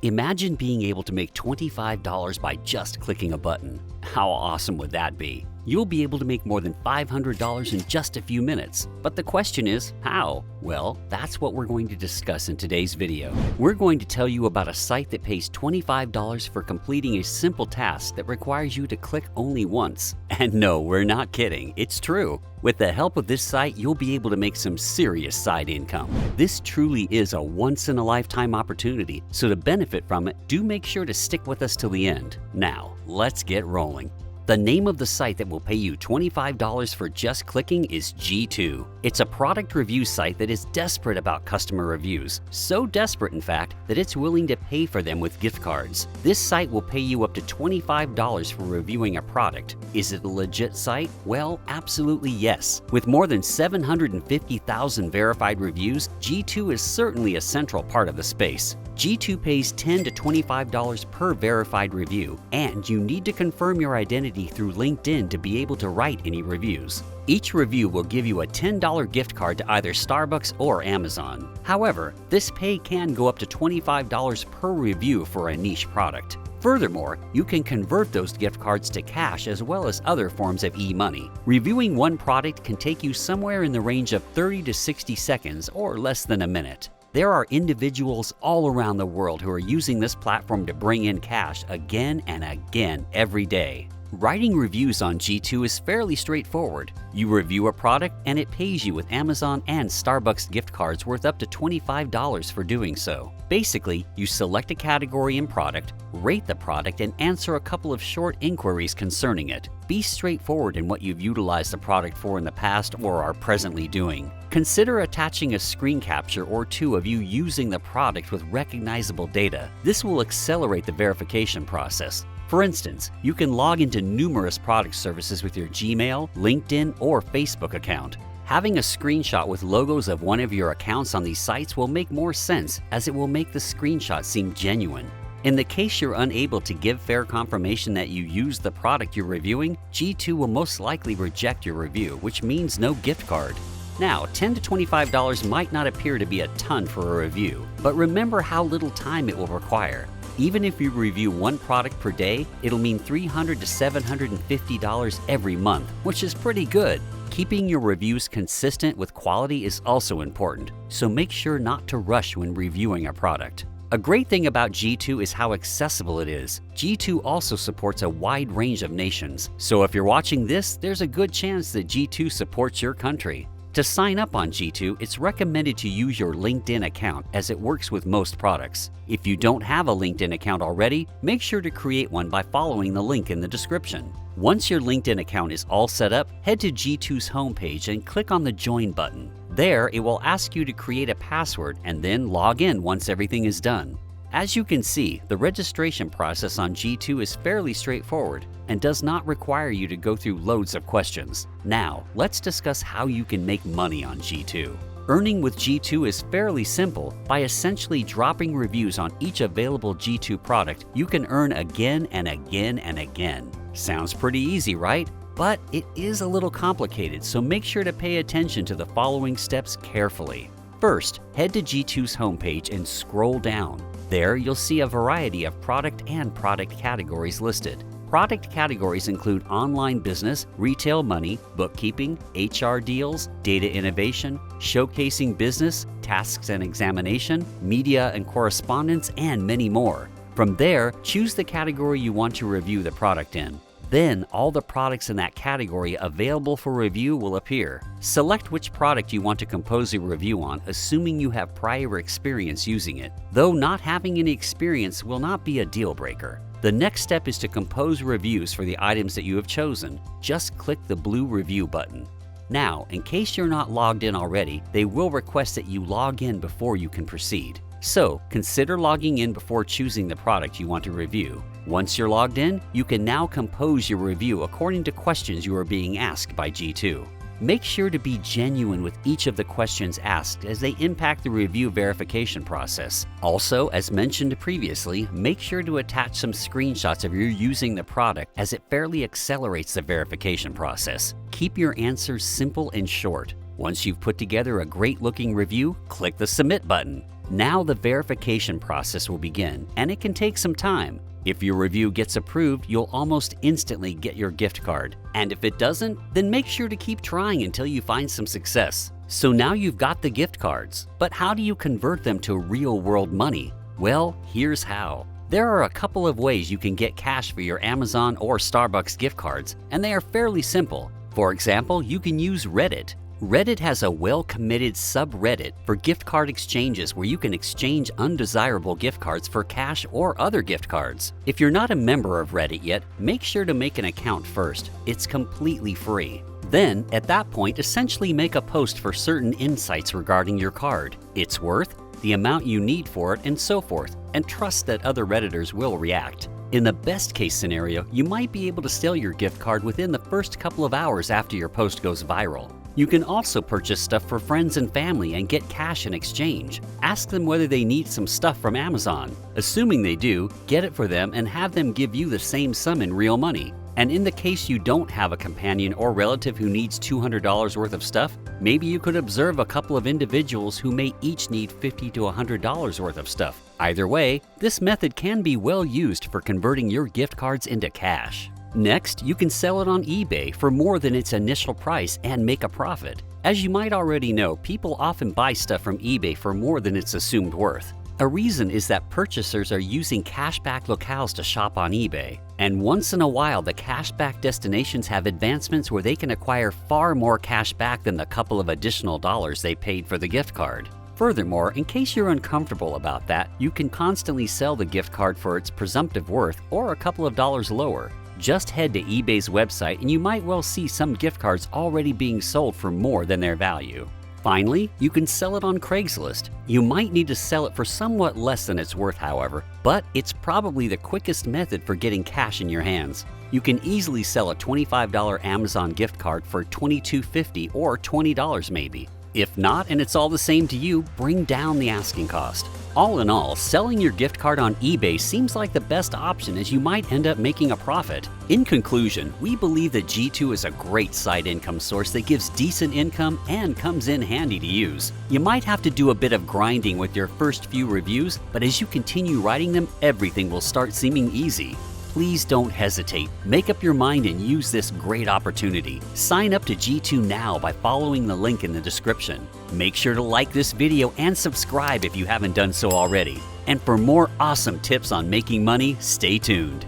Imagine being able to make $25 by just clicking a button. How awesome would that be? You'll be able to make more than $500 in just a few minutes. But the question is, how? Well, that's what we're going to discuss in today's video. We're going to tell you about a site that pays $25 for completing a simple task that requires you to click only once. And no, we're not kidding, it's true. With the help of this site, you'll be able to make some serious side income. This truly is a once-in-a-lifetime opportunity, so to benefit from it, do make sure to stick with us till the end. Now, let's get rolling. The name of the site that will pay you $25 for just clicking is G2. It's a product review site that is desperate about customer reviews. So desperate, in fact, that it's willing to pay for them with gift cards. This site will pay you up to $25 for reviewing a product. Is it a legit site? Well, absolutely yes. With more than 750,000 verified reviews, G2 is certainly a central part of the space. G2 pays $10 to $25 per verified review, and you need to confirm your identity through LinkedIn to be able to write any reviews. Each review will give you a $10 gift card to either Starbucks or Amazon. However, this pay can go up to $25 per review for a niche product. Furthermore, you can convert those gift cards to cash as well as other forms of e-money. Reviewing one product can take you somewhere in the range of 30 to 60 seconds or less than a minute. There are individuals all around the world who are using this platform to bring in cash again and again every day. Writing reviews on G2 is fairly straightforward. You review a product and it pays you with Amazon and Starbucks gift cards worth up to $25 for doing so. Basically, you select a category and product, rate the product, and answer a couple of short inquiries concerning it. Be straightforward in what you've utilized the product for in the past or are presently doing. Consider attaching a screen capture or two of you using the product with recognizable data. This will accelerate the verification process. For instance, you can log into numerous product services with your Gmail, LinkedIn, or Facebook account. Having a screenshot with logos of one of your accounts on these sites will make more sense, as it will make the screenshot seem genuine. In the case you're unable to give fair confirmation that you used the product you're reviewing, G2 will most likely reject your review, which means no gift card. Now, $10 to $25 might not appear to be a ton for a review, but remember how little time it will require. Even if you review one product per day, it'll mean $300 to $750 every month, which is pretty good. Keeping your reviews consistent with quality is also important, so make sure not to rush when reviewing a product. A great thing about G2 is how accessible it is. G2 also supports a wide range of nations, so if you're watching this, there's a good chance that G2 supports your country. To sign up on G2, it's recommended to use your LinkedIn account as it works with most products. If you don't have a LinkedIn account already, make sure to create one by following the link in the description. Once your LinkedIn account is all set up, head to G2's homepage and click on the Join button. There, it will ask you to create a password and then log in once everything is done. As you can see, the registration process on G2 is fairly straightforward and does not require you to go through loads of questions. Now, let's discuss how you can make money on G2. Earning with G2 is fairly simple. By essentially dropping reviews on each available G2 product, you can earn again and again and again. Sounds pretty easy, right? But it is a little complicated, so make sure to pay attention to the following steps carefully. First, head to G2's homepage and scroll down. There, you'll see a variety of product and product categories listed. Product categories include online business, retail money, bookkeeping, HR deals, data innovation, showcasing business, tasks and examination, media and correspondence, and many more. From there, choose the category you want to review the product in. Then, all the products in that category available for review will appear. Select which product you want to compose a review on, assuming you have prior experience using it. Though not having any experience will not be a deal breaker. The next step is to compose reviews for the items that you have chosen. Just click the blue review button. Now, in case you're not logged in already, they will request that you log in before you can proceed. So, consider logging in before choosing the product you want to review. Once you're logged in, you can now compose your review according to questions you are being asked by G2. Make sure to be genuine with each of the questions asked as they impact the review verification process. Also, as mentioned previously, make sure to attach some screenshots of you using the product as it fairly accelerates the verification process. Keep your answers simple and short. Once you've put together a great-looking review, click the Submit button. Now the verification process will begin, and it can take some time. If your review gets approved, you'll almost instantly get your gift card. And if it doesn't, then make sure to keep trying until you find some success. So now you've got the gift cards, but how do you convert them to real-world money? Well, here's how. There are a couple of ways you can get cash for your Amazon or Starbucks gift cards, and they are fairly simple. For example, you can use Reddit. Reddit has a well-committed subreddit for gift card exchanges where you can exchange undesirable gift cards for cash or other gift cards. If you're not a member of Reddit yet, make sure to make an account first. It's completely free. Then, at that point, essentially make a post for certain insights regarding your card, its worth, the amount you need for it, and so forth, and trust that other Redditors will react. In the best case scenario, you might be able to sell your gift card within the first couple of hours after your post goes viral. You can also purchase stuff for friends and family and get cash in exchange. Ask them whether they need some stuff from Amazon. Assuming they do, get it for them and have them give you the same sum in real money. And in the case you don't have a companion or relative who needs $200 worth of stuff, maybe you could observe a couple of individuals who may each need $50 to $100 worth of stuff. Either way, this method can be well used for converting your gift cards into cash. Next, you can sell it on eBay for more than its initial price and make a profit. As you might already know, people often buy stuff from eBay for more than its assumed worth. A reason is that purchasers are using cashback locales to shop on eBay. And once in a while, the cashback destinations have advancements where they can acquire far more cash back than the couple of additional dollars they paid for the gift card. Furthermore, in case you're uncomfortable about that, you can constantly sell the gift card for its presumptive worth or a couple of dollars lower. Just head to eBay's website and you might well see some gift cards already being sold for more than their value. Finally, you can sell it on Craigslist. You might need to sell it for somewhat less than it's worth, however, but it's probably the quickest method for getting cash in your hands. You can easily sell a $25 Amazon gift card for $22.50 or $20 maybe. If not, and it's all the same to you, bring down the asking cost. All in all, selling your gift card on eBay seems like the best option as you might end up making a profit. In conclusion, we believe that G2 is a great side income source that gives decent income and comes in handy to use. You might have to do a bit of grinding with your first few reviews, but as you continue writing them, everything will start seeming easy. Please don't hesitate. Make up your mind and use this great opportunity. Sign up to G2 now by following the link in the description. Make sure to like this video and subscribe if you haven't done so already. And for more awesome tips on making money, stay tuned.